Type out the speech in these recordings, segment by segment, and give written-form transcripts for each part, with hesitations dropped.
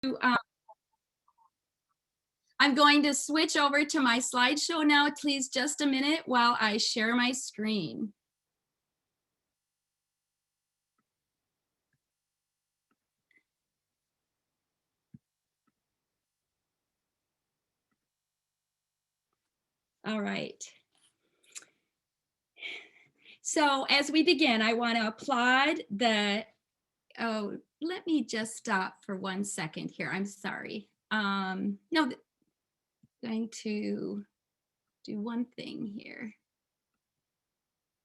Um, I'm going to switch over to my slideshow now. Please just a minute while I share my screen. All right. So as we begin, I want to applaud the, let me just stop for 1 second here. I'm sorry. No, going to do one thing here.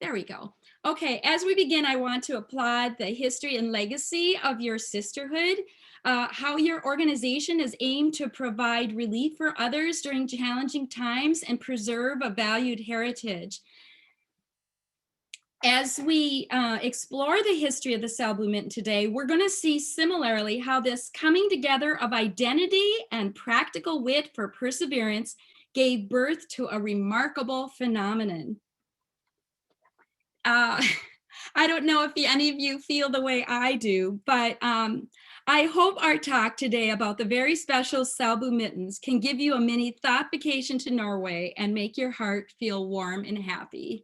There we go. Okay, as we begin, I want to applaud the history and legacy of your sisterhood, how your organization is aimed to provide relief for others during challenging times and preserve a valued heritage. As we explore the history of the Selbu Mitten today, we're going to see similarly how this coming together of identity and practical wit for perseverance gave birth to a remarkable phenomenon. I don't know if any of you feel the way I do, but I hope our talk today about the very special Selbu mittens can give you a mini thought vacation to Norway and make your heart feel warm and happy.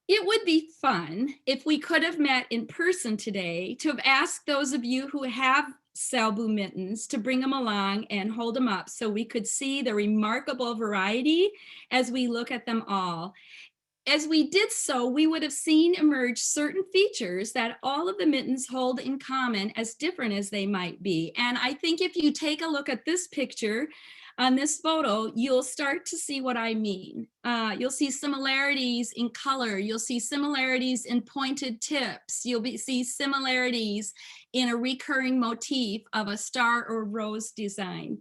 It would be fun if we could have met in person today to have asked those of you who have Selbu mittens to bring them along and hold them up so we could see the remarkable variety as we look at them all. As we did so, we would have seen emerge certain features that all of the mittens hold in common, as different as they might be. And I think if you take a look at this picture on this photo, you'll start to see what I mean. You'll see similarities in color. You'll see similarities in pointed tips. You'll see similarities in a recurring motif of a star or rose design.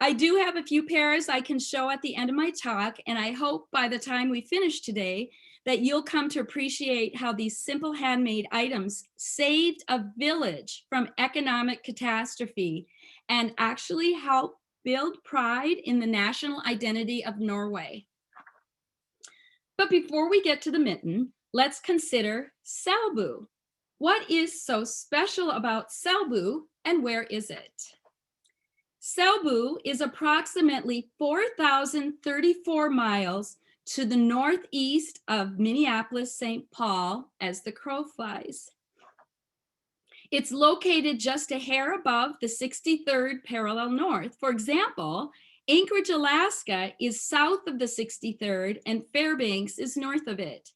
I do have a few pairs I can show at the end of my talk, and I hope by the time we finish today that you'll come to appreciate how these simple handmade items saved a village from economic catastrophe and actually help build pride in the national identity of Norway. But before we get to the mitten, let's consider Selbu. What is so special about Selbu, and where is it? Selbu is approximately 4,034 miles to the northeast of Minneapolis, St. Paul, as the crow flies. It's located just a hair above the 63rd parallel north. For example, Anchorage, Alaska is south of the 63rd and Fairbanks is north of it.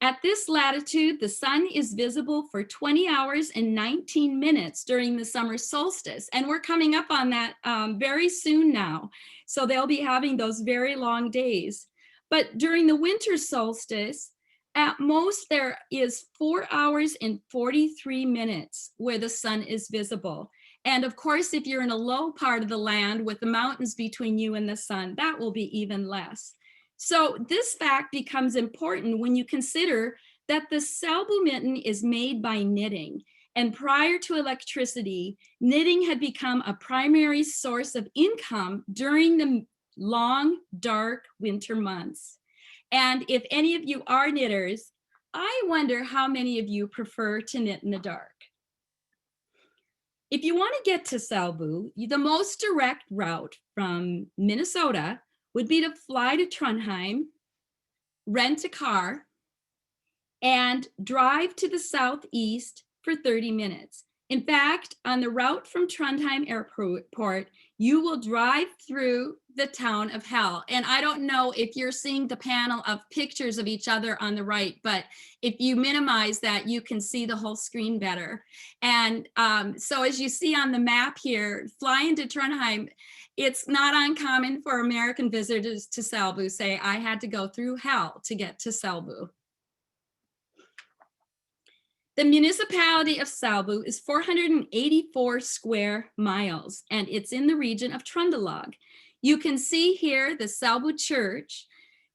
At this latitude, the sun is visible for 20 hours and 19 minutes during the summer solstice. And we're coming up on that very soon now. So they'll be having those very long days. But during the winter solstice, at most there is 4 hours and 43 minutes where the sun is visible. And of course, if you're in a low part of the land with the mountains between you and the sun, that will be even less. So this fact becomes important when you consider that the Selbu mitten is made by knitting. And prior to electricity, knitting had become a primary source of income during the long, dark winter months. And if any of you are knitters, I wonder how many of you prefer to knit in the dark. If you want to get to Selbu, the most direct route from Minnesota would be to fly to Trondheim, rent a car, and drive to the southeast for 30 minutes. In fact, on the route from Trondheim Airport, you will drive through the town of Hell. And I don't know if you're seeing the panel of pictures of each other on the right, but if you minimize that, you can see the whole screen better. And so as you see on the map here, flying to Trondheim, it's not uncommon for American visitors to Selbu say, I had to go through hell to get to Selbu. The municipality of Selbu is 484 square miles, and it's in the region of Trøndelag. You can see here the Selbu Church,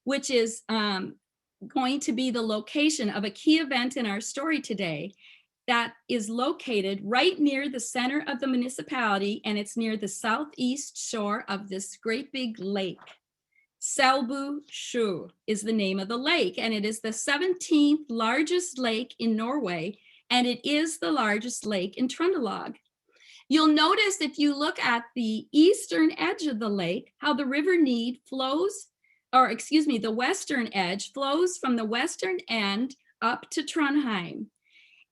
which is going to be the location of a key event in our story today. That is located right near the center of the municipality, and it's near the southeast shore of this great big lake. Selbu Sjø is the name of the lake, and it is the 17th largest lake in Norway and it is the largest lake in Trøndelag. You'll notice if you look at the eastern edge of the lake, how the River Need flows, or excuse me, the western edge flows from the western end up to Trondheim.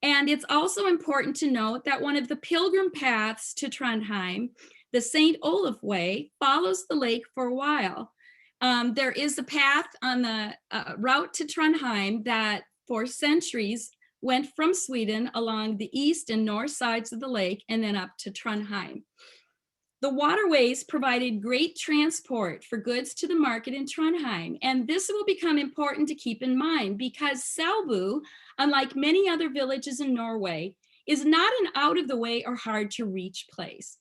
And it's also important to note that one of the pilgrim paths to Trondheim, the St. Olaf Way, follows the lake for a while. There is a path on the route to Trondheim that for centuries went from Sweden along the east and north sides of the lake and then up to Trondheim. The waterways provided great transport for goods to the market in Trondheim, and this will become important to keep in mind because Selbu, unlike many other villages in Norway, is not an out of the way or hard to reach place.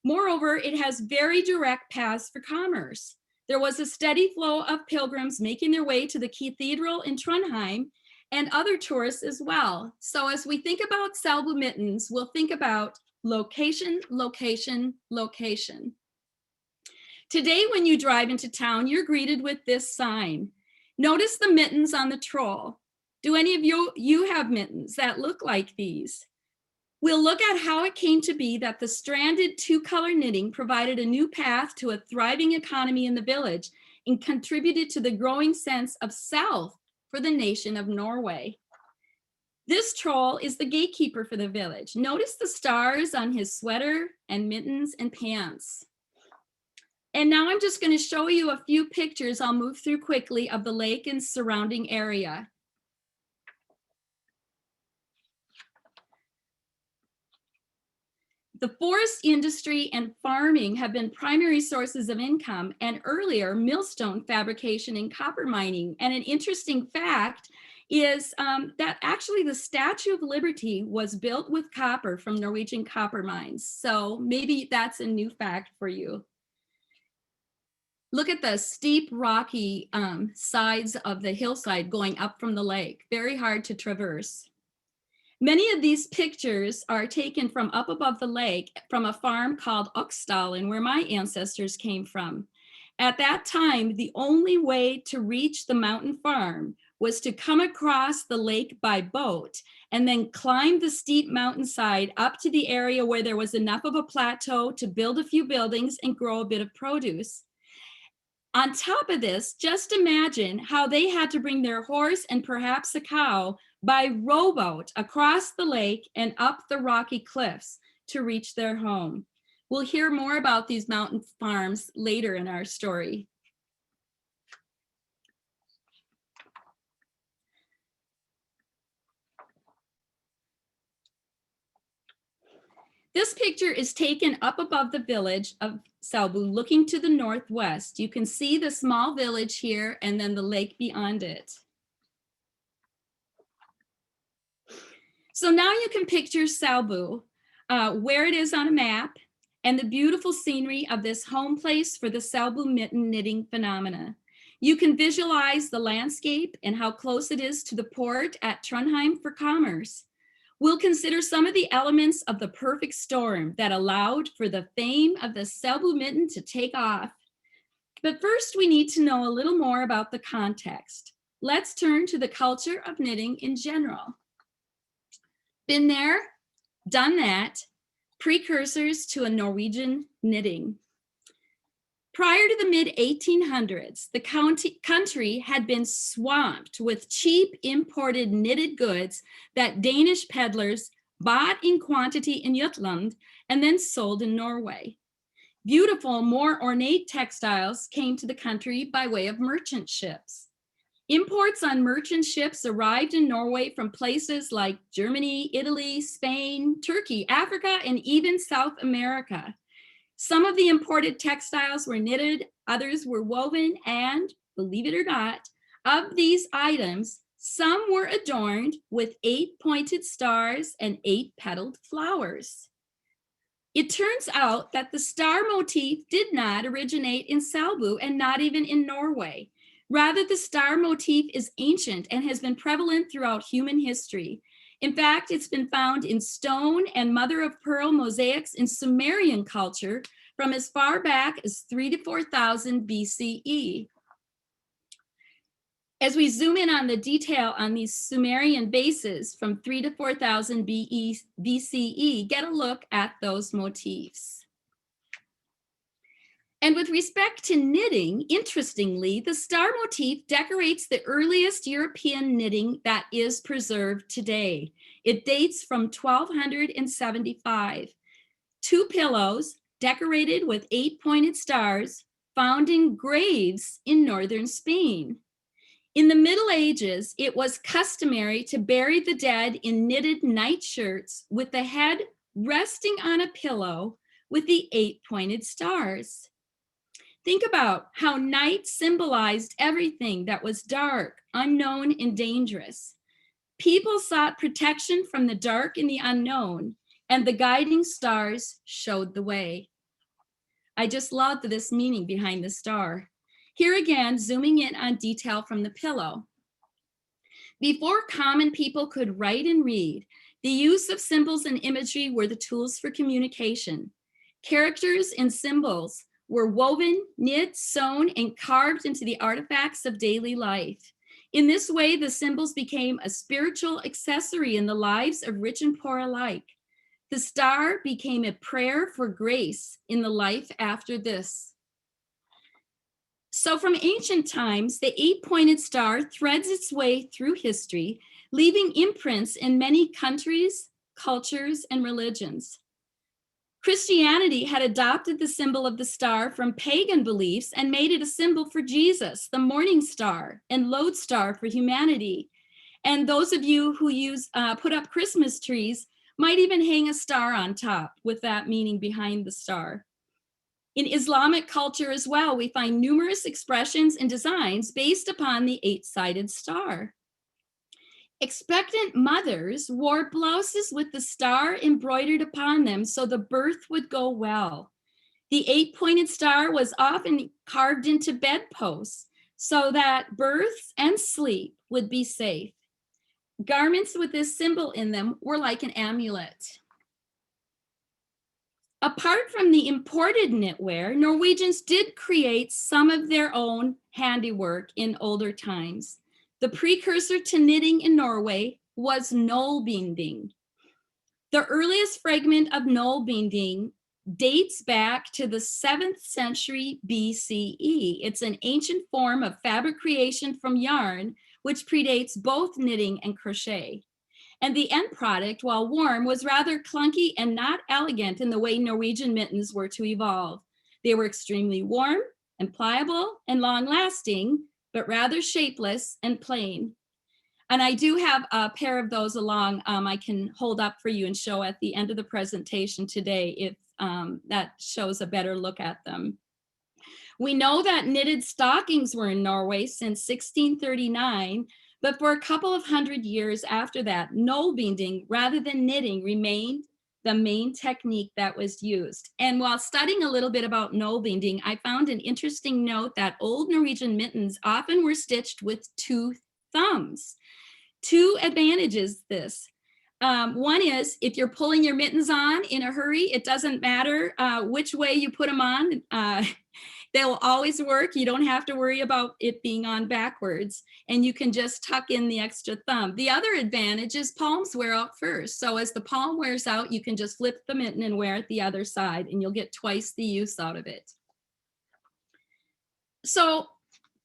Moreover, it has very direct paths for commerce. There was a steady flow of pilgrims making their way to the cathedral in Trondheim and other tourists as well. So as we think about Selbu mittens, we'll think about location, location, location. Today, when you drive into town, you're greeted with this sign. Notice the mittens on the troll. Do any of you have mittens that look like these? We'll look at how it came to be that the stranded two-color knitting provided a new path to a thriving economy in the village and contributed to the growing sense of self for the nation of Norway. This troll is the gatekeeper for the village. Notice the stars on his sweater and mittens and pants. And now I'm just going to show you a few pictures I'll move through quickly of the lake and surrounding area. The forest industry and farming have been primary sources of income, and earlier millstone fabrication and copper mining. And an interesting fact is that actually the Statue of Liberty was built with copper from Norwegian copper mines. So maybe that's a new fact for you. Look at the steep rocky sides of the hillside going up from the lake, very hard to traverse. Many of these pictures are taken from up above the lake from a farm called Oksdalen, where my ancestors came from. At that time, the only way to reach the mountain farm was to come across the lake by boat and then climb the steep mountainside up to the area where there was enough of a plateau to build a few buildings and grow a bit of produce. On top of this, just imagine how they had to bring their horse and perhaps a cow by rowboat across the lake and up the rocky cliffs to reach their home. We'll hear more about these mountain farms later in our story. This picture is taken up above the village of Selbu, looking to the northwest. You can see the small village here and then the lake beyond it. So now you can picture Selbu, where it is on a map, and the beautiful scenery of this home place for the Selbu mitten knitting phenomena. You can visualize the landscape and how close it is to the port at Trondheim for commerce. We'll consider some of the elements of the perfect storm that allowed for the fame of the Selbu mitten to take off. But first, we need to know a little more about the context. Let's turn to the culture of knitting in general. Been there, done that, precursors to a Norwegian knitting. Prior to the mid-1800s, the country had been swamped with cheap imported knitted goods that Danish peddlers bought in quantity in Jutland and then sold in Norway. Beautiful, more ornate textiles came to the country by way of merchant ships. Imports on merchant ships arrived in Norway from places like Germany, Italy, Spain, Turkey, Africa, and even South America. Some of the imported textiles were knitted, others were woven, and believe it or not, of these items, some were adorned with 8 pointed stars and 8 petaled flowers. It turns out that the star motif did not originate in Selbu and not even in Norway. Rather, the star motif is ancient and has been prevalent throughout human history. In fact, it's been found in stone and mother-of-pearl mosaics in Sumerian culture from as far back as 3,000 to 4,000 BCE. As we zoom in on the detail on these Sumerian bases from 3 to 4000 BCE, get a look at those motifs. And with respect to knitting, interestingly, the star motif decorates the earliest European knitting that is preserved today. It dates from 1275. 2 pillows decorated with 8-pointed stars found in graves in northern Spain. In the Middle Ages, it was customary to bury the dead in knitted nightshirts with the head resting on a pillow with the 8-pointed stars. Think about how night symbolized everything that was dark, unknown, and dangerous. People sought protection from the dark and the unknown, and the guiding stars showed the way. I just loved this meaning behind the star. Here again, zooming in on detail from the pillow. Before common people could write and read, the use of symbols and imagery were the tools for communication. Characters and symbols were woven, knit, sewn, and carved into the artifacts of daily life. In this way, the symbols became a spiritual accessory in the lives of rich and poor alike. The star became a prayer for grace in the life after this. So from ancient times, the 8-pointed star threads its way through history, leaving imprints in many countries, cultures, and religions. Christianity had adopted the symbol of the star from pagan beliefs and made it a symbol for Jesus, the morning star and lodestar for humanity. And those of you who put up Christmas trees might even hang a star on top with that meaning behind the star. In Islamic culture as well, we find numerous expressions and designs based upon the 8-sided star. Expectant mothers wore blouses with the star embroidered upon them so the birth would go well. The 8-pointed star was often carved into bedposts so that birth and sleep would be safe. Garments with this symbol in them were like an amulet. Apart from the imported knitwear, Norwegians did create some of their own handiwork in older times. The precursor to knitting in Norway was knollbinding. The earliest fragment of knollbinding dates back to the 7th century BCE. It's an ancient form of fabric creation from yarn, which predates both knitting and crochet. And the end product, while warm, was rather clunky and not elegant in the way Norwegian mittens were to evolve. They were extremely warm and pliable and long-lasting, but rather shapeless and plain. And I do have a pair of those along I can hold up for you and show at the end of the presentation today if that shows a better look at them. We know that knitted stockings were in Norway since 1639, but for a couple of hundred years after that, knollbinding rather than knitting remained the main technique that was used. And while studying a little bit about knollbinding, I found an interesting note that old Norwegian mittens often were stitched with 2 thumbs. 2 advantages this. One is if you're pulling your mittens on in a hurry, it doesn't matter which way you put them on. They will always work. You don't have to worry about it being on backwards, and you can just tuck in the extra thumb. The other advantage is palms wear out first. So as the palm wears out, you can just flip the mitten and wear it the other side, and you'll get twice the use out of it. So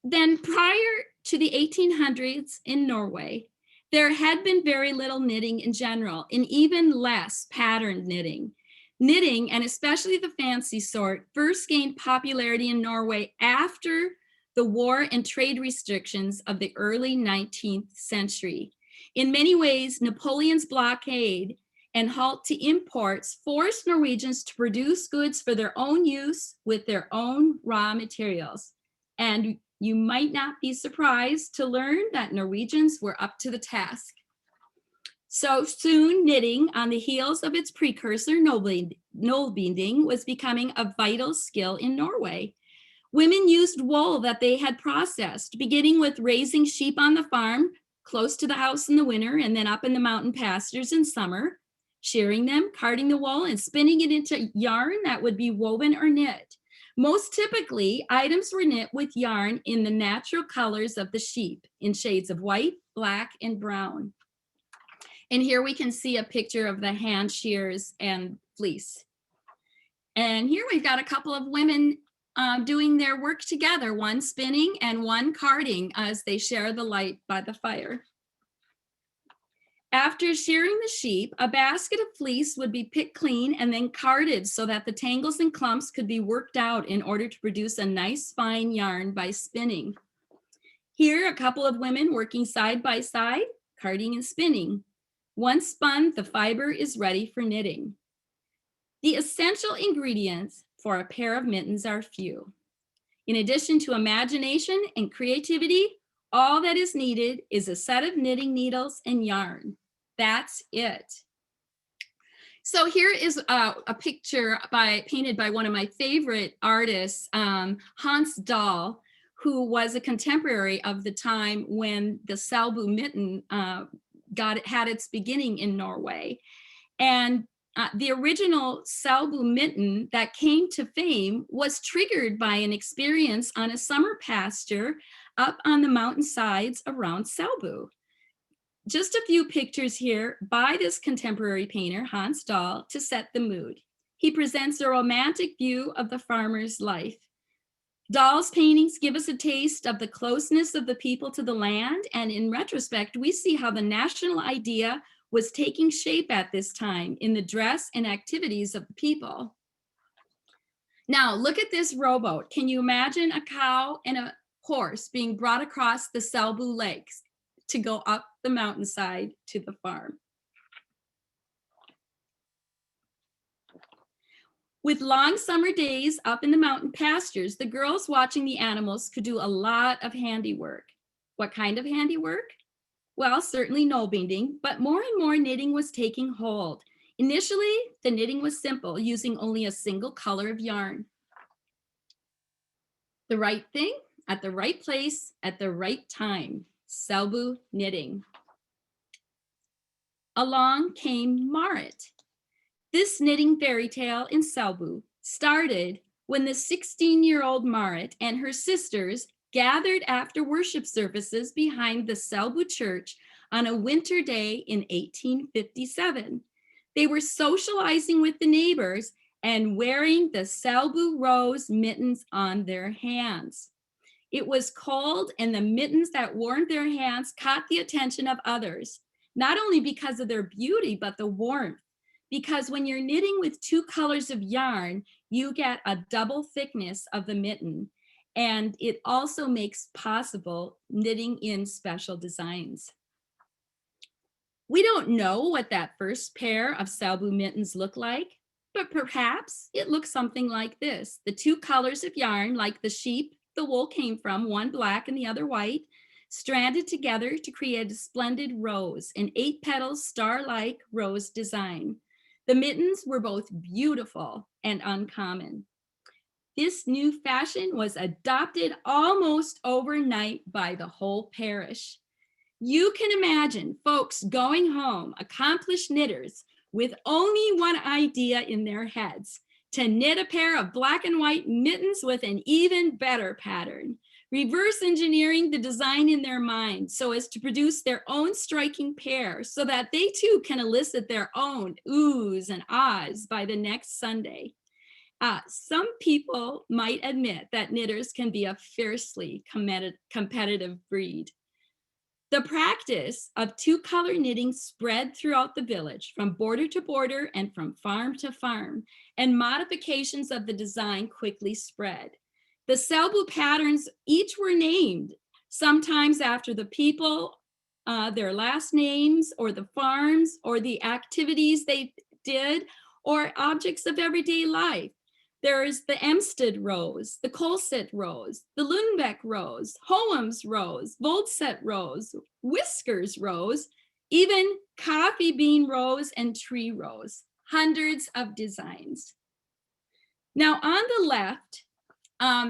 then prior to the 1800s in Norway, there had been very little knitting in general, and even less patterned knitting. Knitting, and especially the fancy sort, first gained popularity in Norway after the war and trade restrictions of the early 19th century. In many ways, Napoleon's blockade and halt to imports forced Norwegians to produce goods for their own use with their own raw materials. And you might not be surprised to learn that Norwegians were up to the task. So soon, knitting, on the heels of its precursor, knollbinding, was becoming a vital skill in Norway. Women used wool that they had processed, beginning with raising sheep on the farm, close to the house in the winter, and then up in the mountain pastures in summer, shearing them, carding the wool, and spinning it into yarn that would be woven or knit. Most typically, items were knit with yarn in the natural colors of the sheep in shades of white, black, and brown. And here we can see a picture of the hand shears and fleece. And here we've got a couple of women doing their work together, one spinning and one carding as they share the light by the fire. After shearing the sheep, a basket of fleece would be picked clean and then carded so that the tangles and clumps could be worked out in order to produce a nice fine yarn by spinning. Here, a couple of women working side by side, carding and spinning. Once spun, the fiber is ready for knitting. The essential ingredients for a pair of mittens are few. In addition to imagination and creativity, all that is needed is a set of knitting needles and yarn. That's it. So here is a picture painted by one of my favorite artists, Hans Dahl, who was a contemporary of the time when the Selbu mitten had its beginning in Norway. And the original Selbu mitten that came to fame was triggered by an experience on a summer pasture up on the mountainsides around Selbu. Just a few pictures here by this contemporary painter, Hans Dahl, to set the mood. He presents a romantic view of the farmer's life. Dahl's paintings give us a taste of the closeness of the people to the land, and in retrospect, we see how the national idea was taking shape at this time in the dress and activities of the people. Now, look at this rowboat. Can you imagine a cow and a horse being brought across the Selbu Lakes to go up the mountainside to the farm? With long summer days up in the mountain pastures, the girls watching the animals could do a lot of handiwork. What kind of handiwork? Well, certainly no binding, but more and more knitting was taking hold. Initially, the knitting was simple, using only a single color of yarn. The right thing at the right place at the right time. Selbu knitting. Along came Marit. This knitting fairy tale in Selbu started when the 16-year-old Marit and her sisters gathered after worship services behind the Selbu church on a winter day in 1857. They were socializing with the neighbors and wearing the Selbu rose mittens on their hands. It was cold, and the mittens that warmed their hands caught the attention of others, not only because of their beauty, but the warmth. Because when you're knitting with two colors of yarn, you get a double thickness of the mitten. And it also makes possible knitting in special designs. We don't know what that first pair of Selbu mittens look like, but perhaps it looks something like this. The two colors of yarn, like the sheep the wool came from, one black and the other white, stranded together to create a splendid rose, an 8-petal star-like rose design. The mittens were both beautiful and uncommon. This new fashion was adopted almost overnight by the whole parish. You can imagine folks going home, accomplished knitters, with only one idea in their heads: to knit a pair of black and white mittens with an even better pattern, reverse engineering the design in their mind so as to produce their own striking pair so that they too can elicit their own oohs and ahs by the next Sunday. Some people might admit that knitters can be a fiercely competitive breed. The practice of two-color knitting spread throughout the village, from border to border and from farm to farm, and modifications of the design quickly spread. The Selbu patterns each were named, sometimes after the people, their last names, or the farms, or the activities they did, or objects of everyday life. There's the Emstead rose, the Colset rose, the Lundbeck rose, Hoem's rose, Voldset rose, Whiskers rose, even coffee bean rose and tree rose. Hundreds of designs. Now on the left,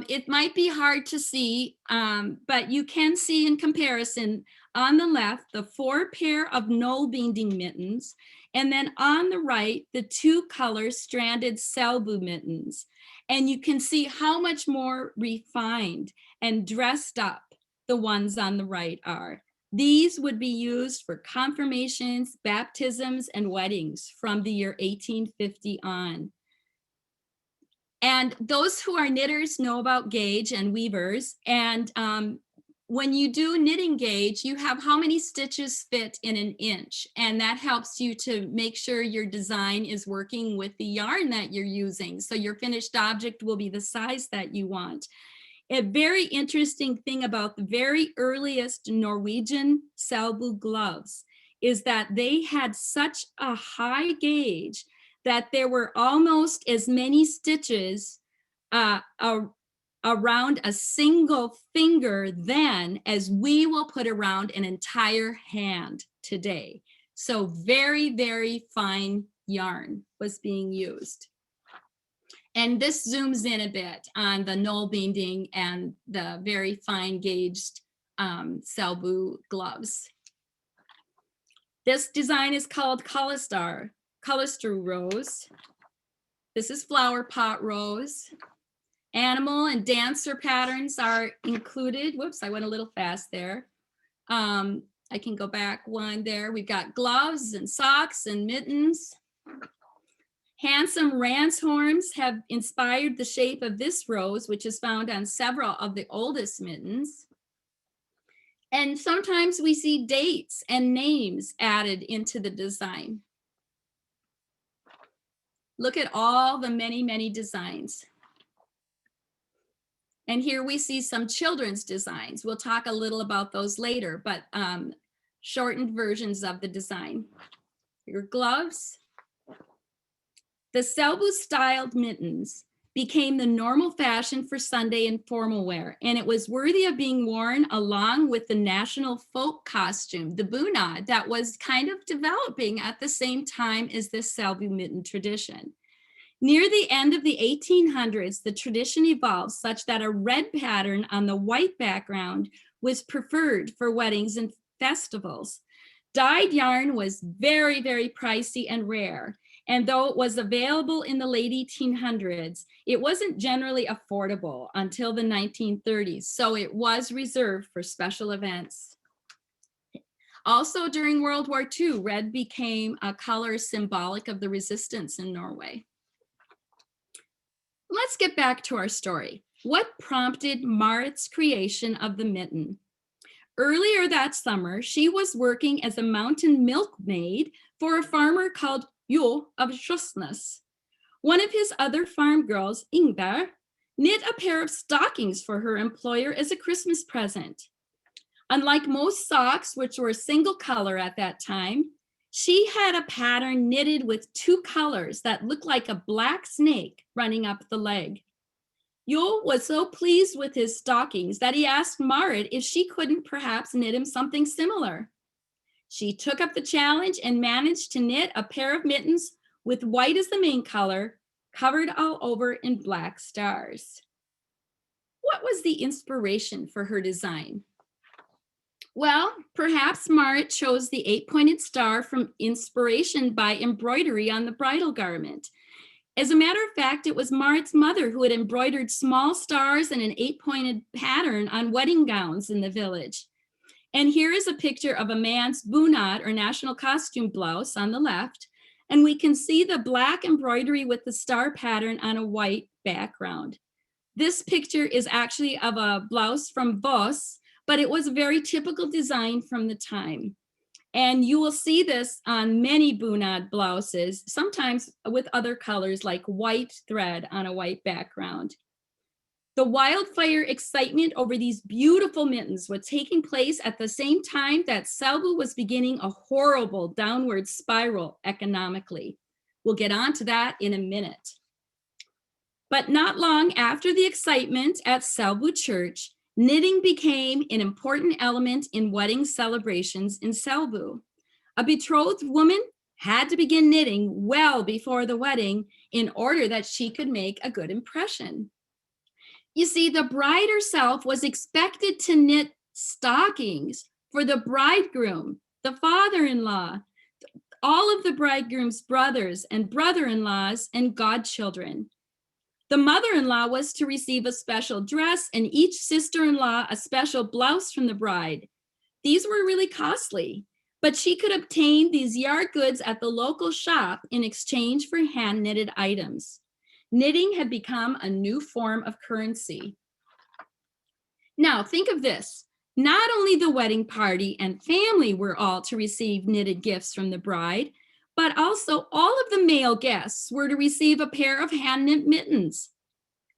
it might be hard to see, but you can see in comparison on the left the 4 pair of no binding mittens And then on the right, the 2-color stranded Selbu mittens. And you can see how much more refined and dressed up the ones on the right are. These would be used for confirmations, baptisms, and weddings from the year 1850 on. And those who are knitters know about gauge and weavers. And when you do knitting gauge, you have how many stitches fit in an inch. And that helps you to make sure your design is working with the yarn that you're using. So your finished object will be the size that you want. A very interesting thing about the very earliest Norwegian Selbu gloves is that they had such a high gauge that there were almost as many stitches around a single finger then as we will put around an entire hand today. So very, very fine yarn was being used. And this zooms in a bit on the knoll binding and the very fine gauged Selbu gloves. This design is called Colostru rose. This is flower pot rose. Animal and dancer patterns are included. Whoops, I went a little fast there. I can go back one there. We've got gloves and socks and mittens. Handsome ram's horns have inspired the shape of this rose, which is found on several of the oldest mittens. And sometimes we see dates and names added into the design. Look at all the many, many designs. And here we see some children's designs. We'll talk a little about those later, but shortened versions of the design. Your gloves. The Selbu styled mittens became the normal fashion for Sunday and formal wear, and it was worthy of being worn along with the national folk costume, the bunad, that was kind of developing at the same time as this Selbu mitten tradition. Near the end of the 1800s, the tradition evolved such that a red pattern on the white background was preferred for weddings and festivals. Dyed yarn was very, very pricey and rare. And though it was available in the late 1800s, it wasn't generally affordable until the 1930s. So it was reserved for special events. Also during World War II, red became a color symbolic of the resistance in Norway. Let's get back to our story. What prompted Marit's creation of the mitten? Earlier that summer, she was working as a mountain milkmaid for a farmer called Jo of Sjøsnes. One of his other farm girls, Ingvar, knit a pair of stockings for her employer as a Christmas present. Unlike most socks, which were a single color at that time, she had a pattern knitted with 2 colors that looked like a black snake running up the leg. Jo was so pleased with his stockings that he asked Marit if she couldn't perhaps knit him something similar. She took up the challenge and managed to knit a pair of mittens with white as the main color, covered all over in black stars. What was the inspiration for her design? Well, perhaps Marit chose the 8-pointed star from inspiration by embroidery on the bridal garment. As a matter of fact, it was Marit's mother who had embroidered small stars and an 8-pointed pattern on wedding gowns in the village. And here is a picture of a man's bunad, or national costume blouse, on the left. And we can see the black embroidery with the star pattern on a white background. This picture is actually of a blouse from Voss, but it was a very typical design from the time. And you will see this on many bunad blouses, sometimes with other colors like white thread on a white background. The wildfire excitement over these beautiful mittens was taking place at the same time that Selbu was beginning a horrible downward spiral economically. We'll get on to that in a minute. But not long after the excitement at Selbu Church, knitting became an important element in wedding celebrations in Selbu. A betrothed woman had to begin knitting well before the wedding in order that she could make a good impression. You see, the bride herself was expected to knit stockings for the bridegroom, the father-in-law, all of the bridegroom's brothers and brother-in-laws and godchildren. The mother-in-law was to receive a special dress and each sister-in-law a special blouse from the bride. These were really costly, but she could obtain these yard goods at the local shop in exchange for hand-knitted items. Knitting had become a new form of currency. Now, think of this. Not only the wedding party and family were all to receive knitted gifts from the bride, but also all of the male guests were to receive a pair of hand-knit mittens.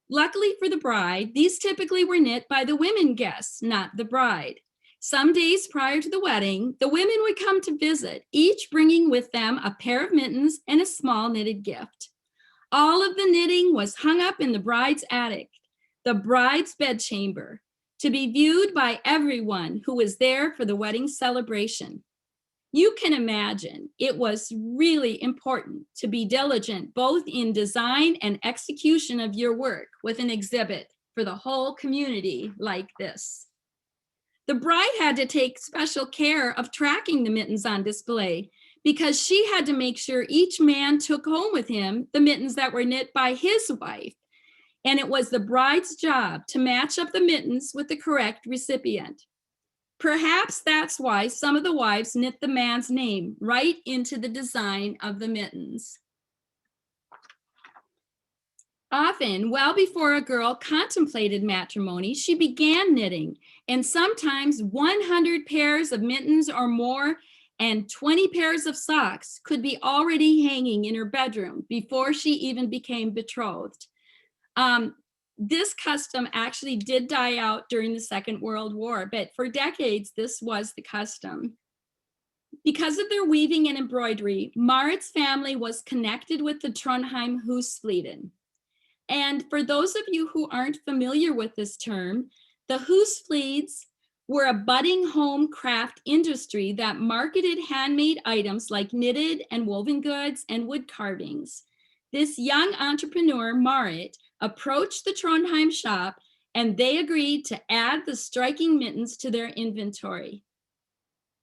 Luckily for the bride, these typically were knit by the women guests, not the bride. Some days prior to the wedding, the women would come to visit, each bringing with them a pair of mittens and a small knitted gift. All of the knitting was hung up in the bride's attic, the bride's bedchamber, to be viewed by everyone who was there for the wedding celebration. You can imagine it was really important to be diligent both in design and execution of your work with an exhibit for the whole community like this. The bride had to take special care of tracking the mittens on display because she had to make sure each man took home with him the mittens that were knit by his wife. And it was the bride's job to match up the mittens with the correct recipient. Perhaps that's why some of the wives knit the man's name right into the design of the mittens. Often, well before a girl contemplated matrimony, she began knitting, and sometimes 100 pairs of mittens or more and 20 pairs of socks could be already hanging in her bedroom before she even became betrothed. This custom actually did die out during the Second World War, but for decades, this was the custom. Because of their weaving and embroidery, Marit's family was connected with the Trondheim Husfliden. And for those of you who aren't familiar with this term, the Husflids were a budding home craft industry that marketed handmade items like knitted and woven goods and wood carvings. This young entrepreneur, Marit, approached the Trondheim shop and they agreed to add the striking mittens to their inventory.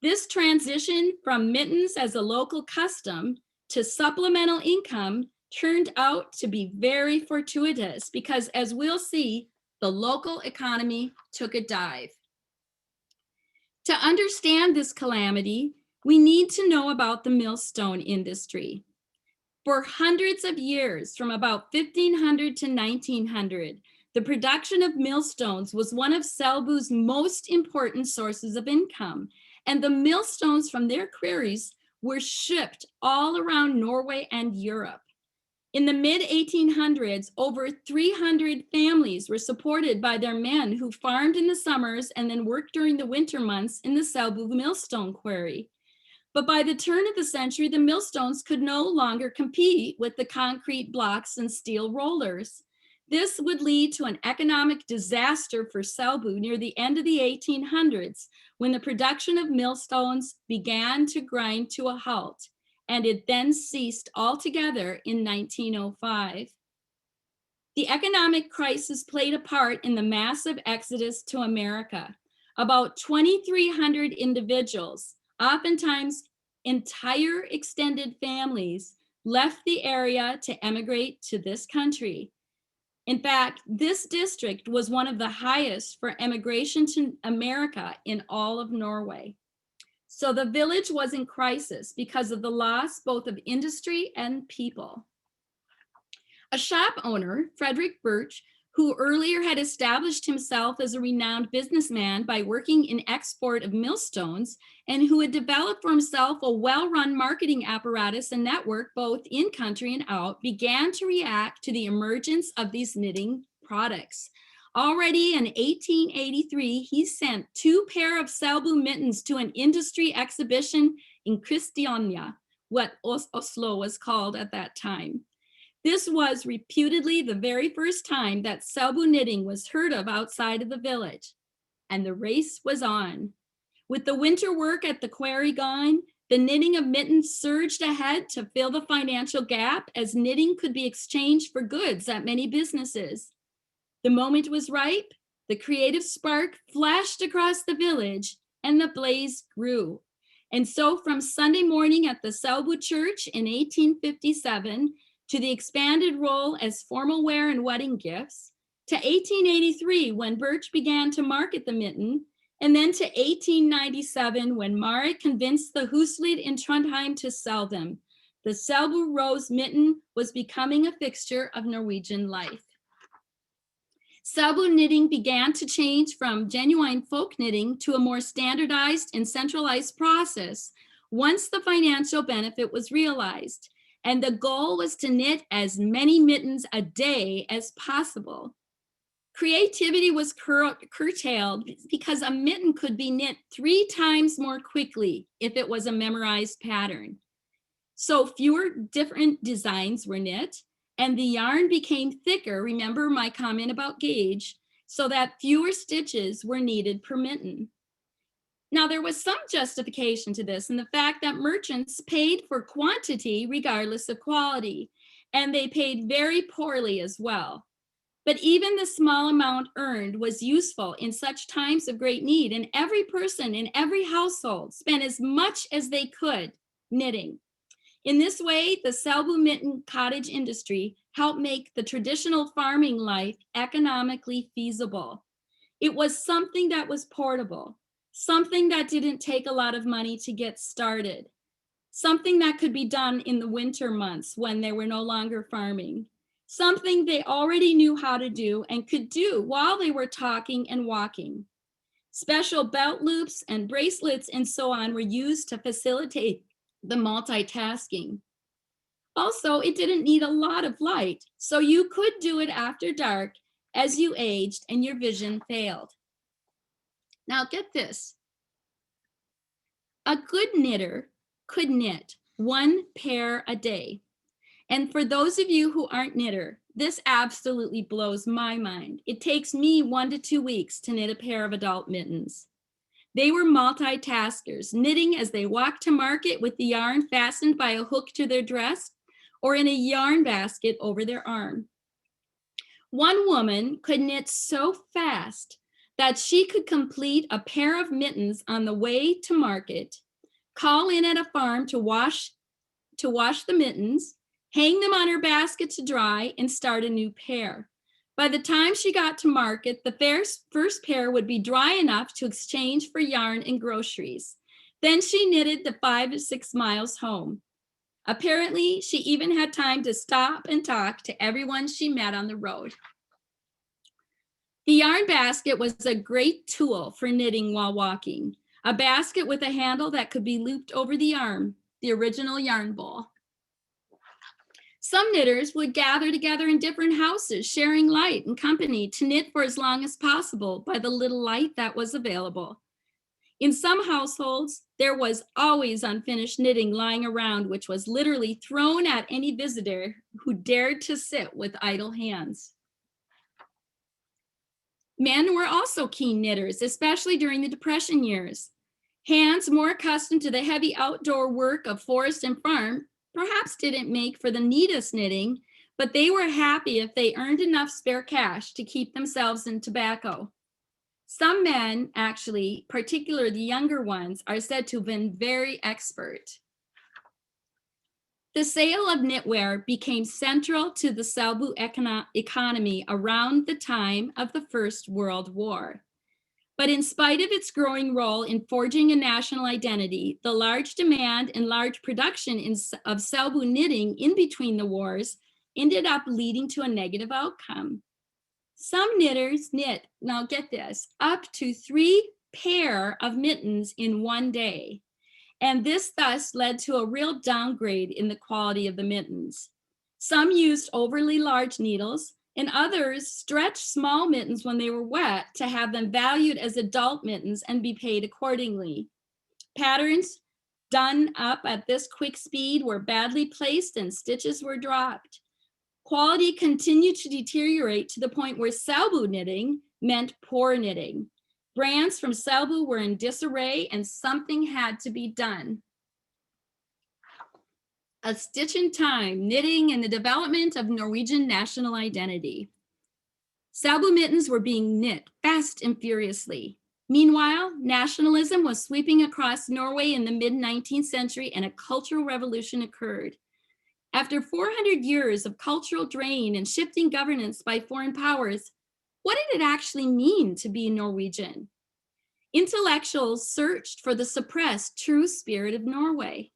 This transition from mittens as a local custom to supplemental income turned out to be very fortuitous because, as we'll see, the local economy took a dive. To understand this calamity, we need to know about the millstone industry. For hundreds of years, from about 1500 to 1900, the production of millstones was one of Selbu's most important sources of income, and the millstones from their quarries were shipped all around Norway and Europe. In the mid-1800s, over 300 families were supported by their men who farmed in the summers and then worked during the winter months in the Selbu millstone quarry. But by the turn of the century, the millstones could no longer compete with the concrete blocks and steel rollers. This would lead to an economic disaster for Selbu near the end of the 1800s, when the production of millstones began to grind to a halt, and it then ceased altogether in 1905. The economic crisis played a part in the massive exodus to America. About 2,300 individuals, oftentimes entire extended families, left the area to emigrate to this country. In fact, this district was one of the highest for emigration to America in all of Norway. So the village was in crisis because of the loss both of industry and people. A shop owner, Frederick Birch, who earlier had established himself as a renowned businessman by working in export of millstones, and who had developed for himself a well-run marketing apparatus and network both in country and out, began to react to the emergence of these knitting products. Already in 1883, he sent 2 pair of Selbu mittens to an industry exhibition in Christiania, what Oslo was called at that time. This was reputedly the very first time that Selbu knitting was heard of outside of the village, and the race was on. With the winter work at the quarry gone, the knitting of mittens surged ahead to fill the financial gap as knitting could be exchanged for goods at many businesses. The moment was ripe, the creative spark flashed across the village, and the blaze grew. And so from Sunday morning at the Selbu Church in 1857 to the expanded role as formal wear and wedding gifts, to 1883 when Birch began to market the mitten, and then to 1897 when Marit convinced the Huslied in Trondheim to sell them. The Selbu rose mitten was becoming a fixture of Norwegian life. Selbu knitting began to change from genuine folk knitting to a more standardized and centralized process once the financial benefit was realized, and the goal was to knit as many mittens a day as possible. Creativity was curtailed because a mitten could be knit 3 times more quickly if it was a memorized pattern. So fewer different designs were knit, and the yarn became thicker. Remember my comment about gauge, so that fewer stitches were needed per mitten. Now, there was some justification to this in the fact that merchants paid for quantity regardless of quality, and they paid very poorly as well. But even the small amount earned was useful in such times of great need, and every person in every household spent as much as they could knitting. In this way, the Selbu mitten cottage industry helped make the traditional farming life economically feasible. It was something that was portable, something that didn't take a lot of money to get started, something that could be done in the winter months when they were no longer farming, something they already knew how to do and could do while they were talking and walking. Special belt loops and bracelets and so on were used to facilitate the multitasking. Also, it didn't need a lot of light, so you could do it after dark as you aged and your vision failed. Now get this. A good knitter could knit 1 pair a day. And for those of you who aren't knitter, this absolutely blows my mind. It takes me 1 to 2 weeks to knit a pair of adult mittens. They were multitaskers, knitting as they walked to market with the yarn fastened by a hook to their dress or in a yarn basket over their arm. One woman could knit so fast that she could complete a pair of mittens on the way to market, call in at a farm to wash the mittens, hang them on her basket to dry, and start a new pair. By the time she got to market, the first pair would be dry enough to exchange for yarn and groceries. Then she knitted the 5 to 6 miles home. Apparently, she even had time to stop and talk to everyone she met on the road. The yarn basket was a great tool for knitting while walking. A basket with a handle that could be looped over the arm, the original yarn bowl. Some knitters would gather together in different houses, sharing light and company to knit for as long as possible by the little light that was available. In some households, there was always unfinished knitting lying around, which was literally thrown at any visitor who dared to sit with idle hands. Men were also keen knitters, especially during the Depression years. Hands more accustomed to the heavy outdoor work of forest and farm perhaps didn't make for the neatest knitting, but they were happy if they earned enough spare cash to keep themselves in tobacco. Some men, actually, particularly the younger ones, are said to have been very expert. The sale of knitwear became central to the Selbu economy around the time of the First World War. But in spite of its growing role in forging a national identity, the large demand and large production of Selbu knitting in between the wars ended up leading to a negative outcome. Some knitters knit, now get this, up to 3 pair of mittens in one day. And this thus led to a real downgrade in the quality of the mittens. Some used overly large needles, and others stretched small mittens when they were wet to have them valued as adult mittens and be paid accordingly. Patterns done up at this quick speed were badly placed and stitches were dropped. Quality continued to deteriorate to the point where Selbu knitting meant poor knitting. Brands from Selbu were in disarray and something had to be done. A Stitch in Time, Knitting and the Development of Norwegian National Identity. Selbu mittens were being knit fast and furiously. Meanwhile, nationalism was sweeping across Norway in the mid-19th century and a cultural revolution occurred. After 400 years of cultural drain and shifting governance by foreign powers, what did it actually mean to be Norwegian? Intellectuals searched for the suppressed true spirit of Norway.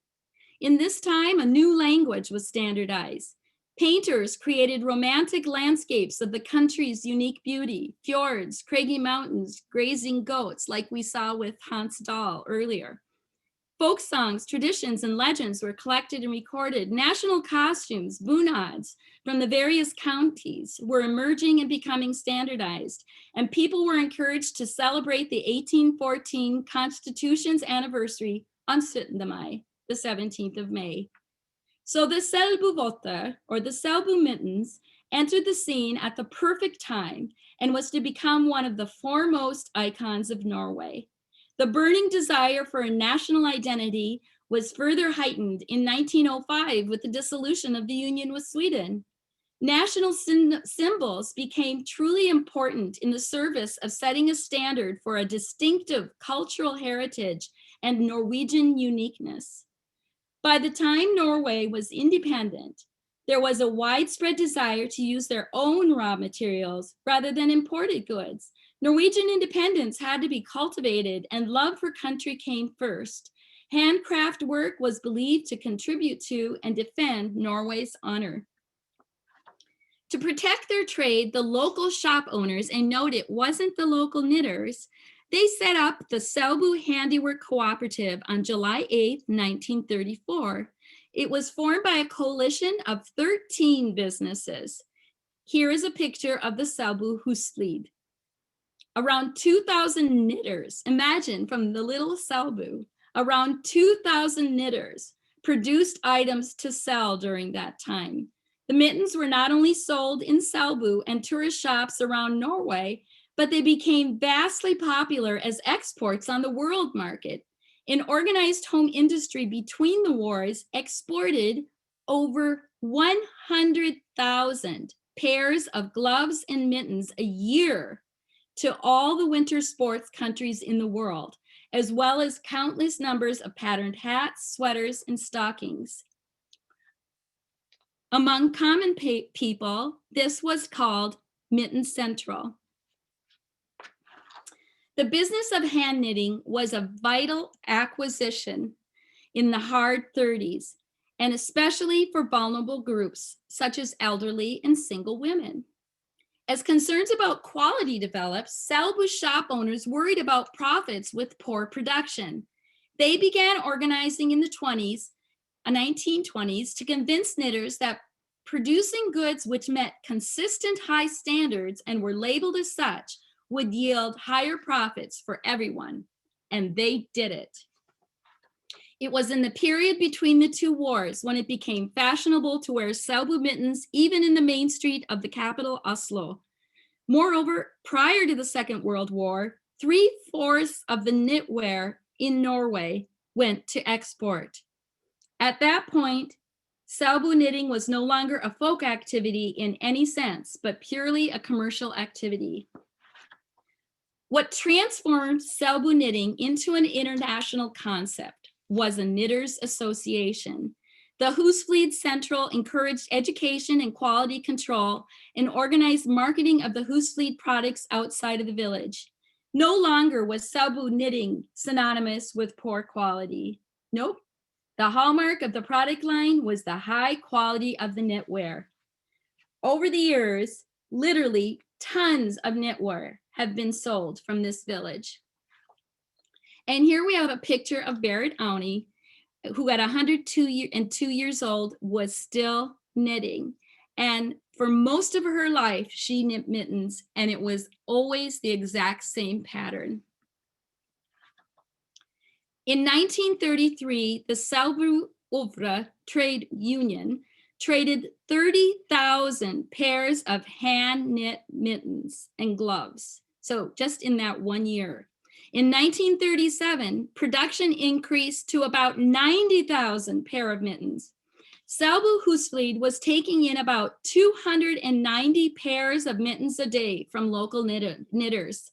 In this time, a new language was standardized. Painters created romantic landscapes of the country's unique beauty, fjords, craggy mountains, grazing goats, like we saw with Hans Dahl earlier. Folk songs, traditions, and legends were collected and recorded. National costumes, bunads, from the various counties were emerging and becoming standardized, and people were encouraged to celebrate the 1814 Constitution's anniversary on 17 Mai, the 17th of May. So the Selbu votter, or the Selbu mittens, entered the scene at the perfect time and was to become one of the foremost icons of Norway. The burning desire for a national identity was further heightened in 1905 with the dissolution of the union with Sweden. National symbols became truly important in the service of setting a standard for a distinctive cultural heritage and Norwegian uniqueness. By the time Norway was independent, there was a widespread desire to use their own raw materials rather than imported goods. Norwegian independence had to be cultivated, and love for country came first. Handcraft work was believed to contribute to and defend Norway's honor. To protect their trade, the local shop owners, and note it wasn't the local knitters, they set up the Selbu Handiwork Cooperative on July 8, 1934. It was formed by a coalition of 13 businesses. Here is a picture of the Selbu Husflid. Around 2,000 knitters, imagine from the little Selbu, around 2,000 knitters produced items to sell during that time. The mittens were not only sold in Selbu and tourist shops around Norway, but they became vastly popular as exports on the world market. An organized home industry between the wars exported over 100,000 pairs of gloves and mittens a year to all the winter sports countries in the world, as well as countless numbers of patterned hats, sweaters, and stockings. Among common people, this was called Mitten Central. The business of hand knitting was a vital acquisition in the hard 30s, and especially for vulnerable groups such as elderly and single women. As concerns about quality developed, Selbu shop owners worried about profits with poor production. They began organizing in the 1920s to convince knitters that producing goods which met consistent high standards and were labeled as such would yield higher profits for everyone, and they did it. It was in the period between the two wars when it became fashionable to wear Selbu mittens even in the main street of the capital, Oslo. Moreover, prior to the Second World War, 3/4 of the knitwear in Norway went to export. At that point, Selbu knitting was no longer a folk activity in any sense, but purely a commercial activity. What transformed Selbu knitting into an international concept was a knitters association. The Husflid Central encouraged education and quality control and organized marketing of the Husflid products outside of the village. No longer was Selbu knitting synonymous with poor quality. Nope. The hallmark of the product line was the high quality of the knitwear. Over the years, literally tons of knitwear have been sold from this village. And here we have a picture of Berit Auni, who at 102 years old was still knitting. And for most of her life, she knit mittens, and it was always the exact same pattern. In 1933, the Selbu Uvra Trade Union traded 30,000 pairs of hand knit mittens and gloves. So just in that 1 year. In 1937, production increased to about 90,000 pair of mittens. Selbu Husflid was taking in about 290 pairs of mittens a day from local knitters.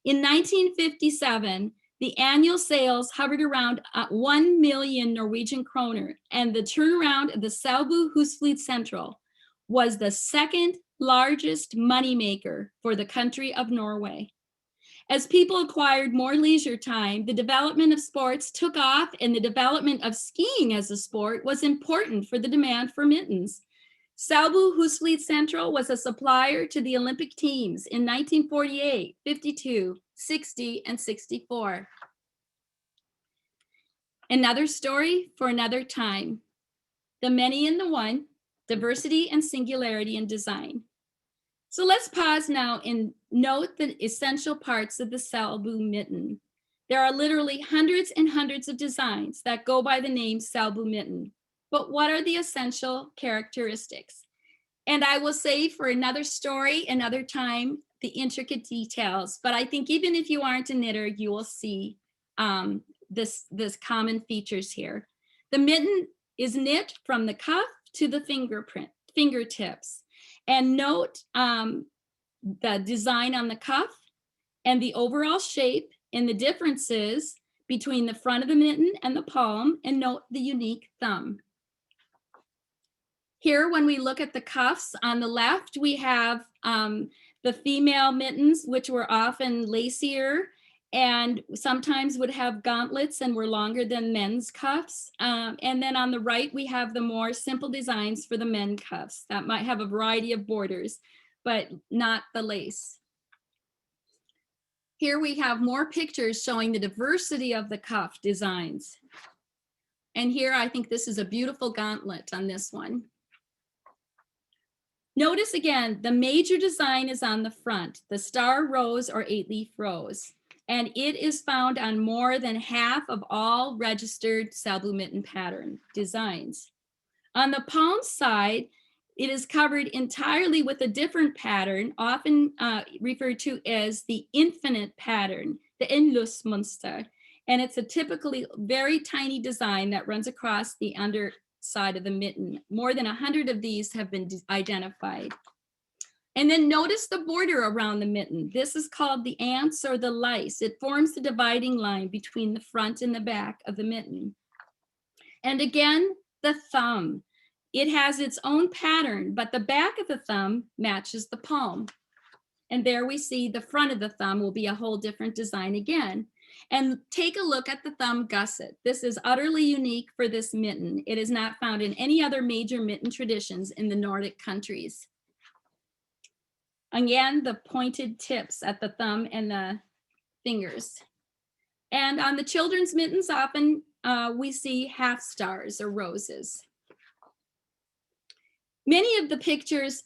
In 1957, the annual sales hovered around 1 million Norwegian kroner, and the turnaround of the Selbu Husflid Central was the second largest moneymaker for the country of Norway. As people acquired more leisure time, the development of sports took off, and the development of skiing as a sport was important for the demand for mittens. Selbu Husflid Central was a supplier to the Olympic teams in 1948, 52, 60, and 64. Another story for another time. The many in the one, diversity and singularity in design. So let's pause now and note the essential parts of the Selbu mitten. There are literally hundreds and hundreds of designs that go by the name Selbu mitten. But what are the essential characteristics? And I will save for another story, another time, the intricate details. But I think even if you aren't a knitter, you will see this common features here. The mitten is knit from the cuff to the fingertips. And note the design on the cuff and the overall shape and the differences between the front of the mitten and the palm, and note the unique thumb. Here, when we look at the cuffs on the left, we have the female mittens, which were often lacier and sometimes would have gauntlets and were longer than men's cuffs. And then on the right, we have the more simple designs for the men cuffs that might have a variety of borders, but not the lace. Here we have more pictures showing the diversity of the cuff designs. And here, I think this is a beautiful gauntlet on this one. Notice again, the major design is on the front, the star rose or 8-leaf rose, and it is found on more than half of all registered Selbu mitten pattern designs. On the palm side, it is covered entirely with a different pattern, often referred to as the infinite pattern, the Enlusmønster, and it's a typically very tiny design that runs across the underside of the mitten. More than 100 of these have been identified. And then notice the border around the mitten. This is called the ants or the lice. It forms the dividing line between the front and the back of the mitten. And again, the thumb. It has its own pattern, but the back of the thumb matches the palm. And there we see the front of the thumb will be a whole different design again. And take a look at the thumb gusset. This is utterly unique for this mitten. It is not found in any other major mitten traditions in the Nordic countries. Again, the pointed tips at the thumb and the fingers. And on the children's mittens, often we see half stars or roses. Many of the pictures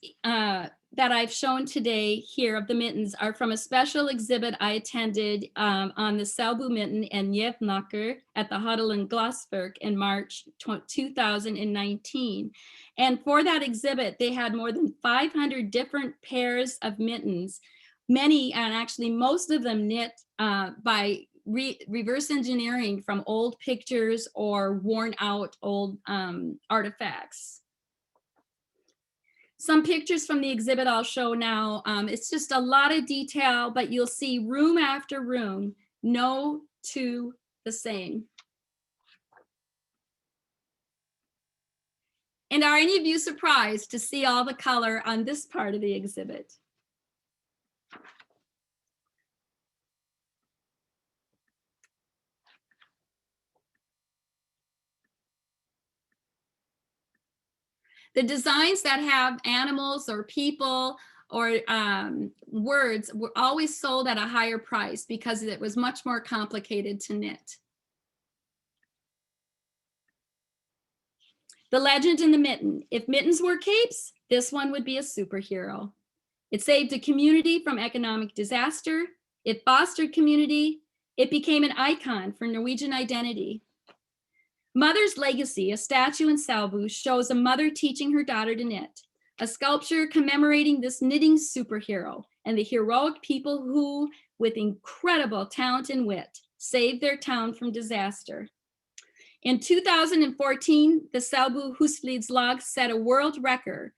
that I've shown today here of the mittens are from a special exhibit I attended on the Selbu mitten and Jevnaker at the Huddle in Glasberg in March 2019. And for that exhibit, they had more than 500 different pairs of mittens, many, and actually most of them knit by reverse engineering from old pictures or worn out old artifacts. Some pictures from the exhibit I'll show now. It's just a lot of detail, but you'll see room after room, no two the same. And are any of you surprised to see all the color on this part of the exhibit? The designs that have animals or people or words were always sold at a higher price because it was much more complicated to knit. The legend in the mitten. If mittens were capes, this one would be a superhero. It saved a community from economic disaster. It fostered community. It became an icon for Norwegian identity. Mother's Legacy, a statue in Selbu, shows a mother teaching her daughter to knit, a sculpture commemorating this knitting superhero and the heroic people who, with incredible talent and wit, saved their town from disaster. In 2014, the Selbu Husflidslag set a world record,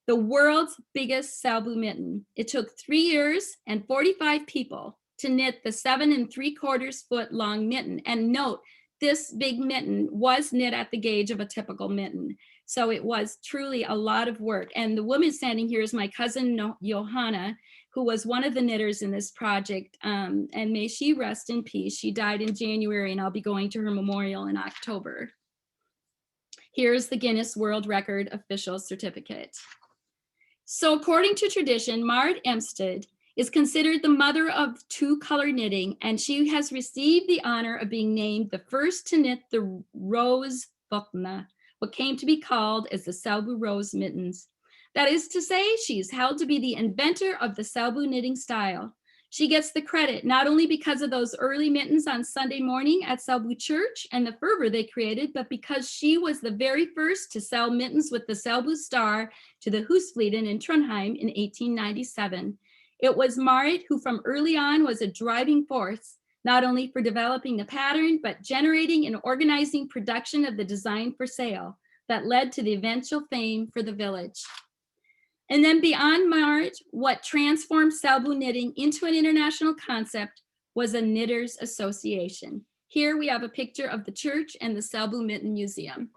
the world's biggest Selbu mitten. It took 3 years and 45 people to knit the 7 3/4 foot long mitten. And note, this big mitten was knit at the gauge of a typical mitten. So it was truly a lot of work. And the woman standing here is my cousin Johanna, who was one of the knitters in this project. And may she rest in peace. She died in January, and I'll be going to her memorial in October. Here's the Guinness World Record official certificate. So according to tradition, Marit Emsted is considered the mother of two-color knitting, and she has received the honor of being named the first to knit the rose bukna, what came to be called as the Selbu rose mittens. That is to say, she is held to be the inventor of the Selbu knitting style. She gets the credit not only because of those early mittens on Sunday morning at Selbu Church and the fervor they created, but because she was the very first to sell mittens with the Selbu star to the Husfliden in Trondheim in 1897. It was Marit who from early on was a driving force, not only for developing the pattern, but generating and organizing production of the design for sale that led to the eventual fame for the village. And then beyond Marit, what transformed Selbu knitting into an international concept was a knitters association. Here we have a picture of the church and the Selbu Mitten Museum.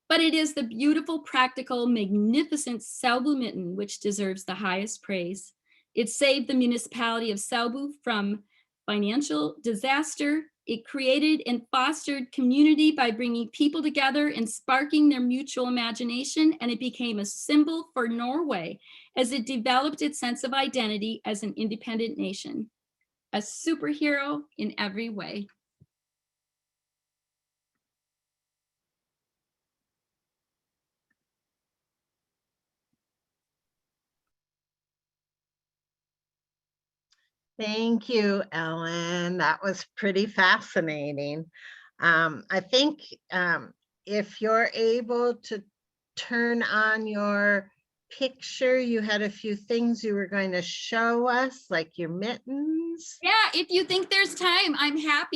But it is the beautiful, practical, magnificent Selbu mitten which deserves the highest praise. It saved the municipality of Selbu from financial disaster. It created and fostered community by bringing people together and sparking their mutual imagination, and it became a symbol for Norway as it developed its sense of identity as an independent nation. A superhero in every way. Thank you, Ellen. That was pretty fascinating. I think if you're able to turn on your picture, you had a few things you were going to show us, like your mittens. Yeah, if you think there's time, I'm happy.